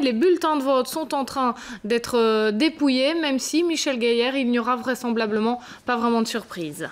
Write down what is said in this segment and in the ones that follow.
Les bulletins de vote sont en train d'être dépouillés, même si, Michel Gaillard, il n'y aura vraisemblablement pas vraiment de surprise.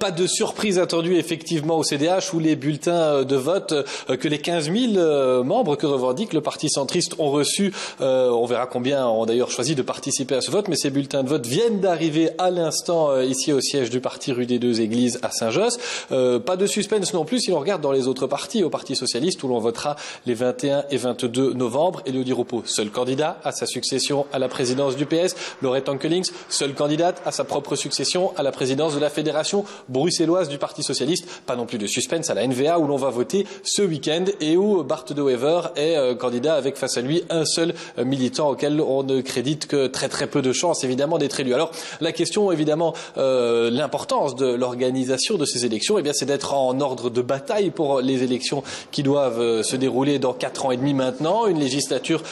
Pas de surprise attendue effectivement au CDH où les bulletins de vote que les 15 000 membres que revendique le Parti centriste ont reçus, on verra combien ont d'ailleurs choisi de participer à ce vote, mais ces bulletins de vote viennent d'arriver à l'instant ici au siège du parti rue des Deux Églises à Saint-Josse. Pas de suspense non plus si l'on regarde dans les autres partis, au Parti socialiste où l'on votera les 21 et 22 novembre. Elio Di Rupo, seul candidat à sa succession à la présidence du PS. Laurette Ankelings, seule candidate à sa propre succession à la présidence de la Fédération bruxelloise du Parti socialiste. Pas non plus de suspense à la NVA où l'on va voter ce week-end et où Bart de Wever est candidat avec face à lui un seul militant auquel on ne crédite que très peu de chances évidemment d'être élu. Alors la question évidemment, l'importance de l'organisation de ces élections, eh bien c'est d'être en ordre de bataille pour les élections qui doivent se dérouler dans 4 ans et demi maintenant. Une législature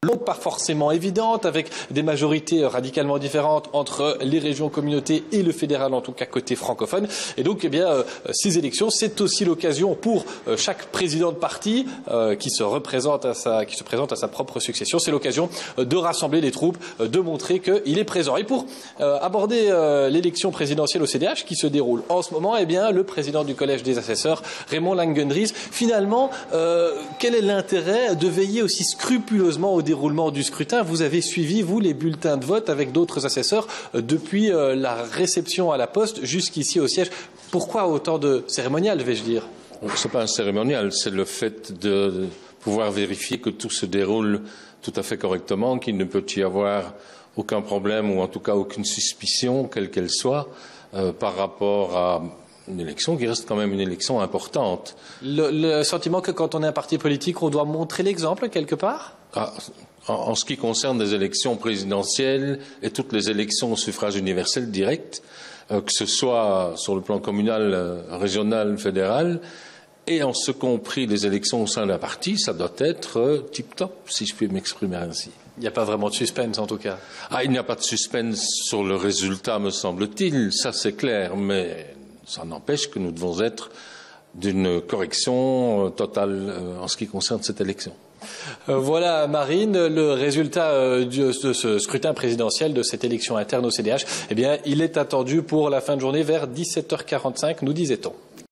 longue, pas forcément évidente, avec des majorités radicalement différentes entre les régions communautés et le fédéral, en tout cas côté francophone. Et donc, eh bien, ces élections, c'est aussi l'occasion pour chaque président de parti qui se présente à sa propre succession, c'est l'occasion de rassembler les troupes, de montrer qu'il est présent. Et pour aborder l'élection présidentielle au CDH qui se déroule en ce moment, eh bien, le président du Collège des assesseurs, Raymond Langendries, finalement, quel est l'intérêt de veiller aussi scrupuleusement au déroulement du scrutin? Vous avez suivi, vous, les bulletins de vote avec d'autres assesseurs depuis la réception à la poste jusqu'ici au siège. Pourquoi autant de cérémonial, vais-je dire? Ce n'est pas un cérémonial, c'est le fait de pouvoir vérifier que tout se déroule tout à fait correctement, qu'il ne peut y avoir aucun problème ou en tout cas aucune suspicion, quelle qu'elle soit, par rapport à une élection qui reste quand même une élection importante. Le sentiment que quand on est un parti politique, on doit montrer l'exemple quelque part? En ce qui concerne les élections présidentielles et toutes les élections au suffrage universel direct, que ce soit sur le plan communal, régional, fédéral, et en ce compris les élections au sein d'un parti, ça doit être tip-top, si je puis m'exprimer ainsi. Il n'y a pas vraiment de suspense en tout cas. Il n'y a pas de suspense sur le résultat, me semble-t-il, ça c'est clair, mais ça n'empêche que nous devons être d'une correction totale en ce qui concerne cette élection. Voilà Marine, le résultat de ce scrutin présidentiel, de cette élection interne au CDH, eh bien, il est attendu pour la fin de journée vers 17h45, nous disait-on.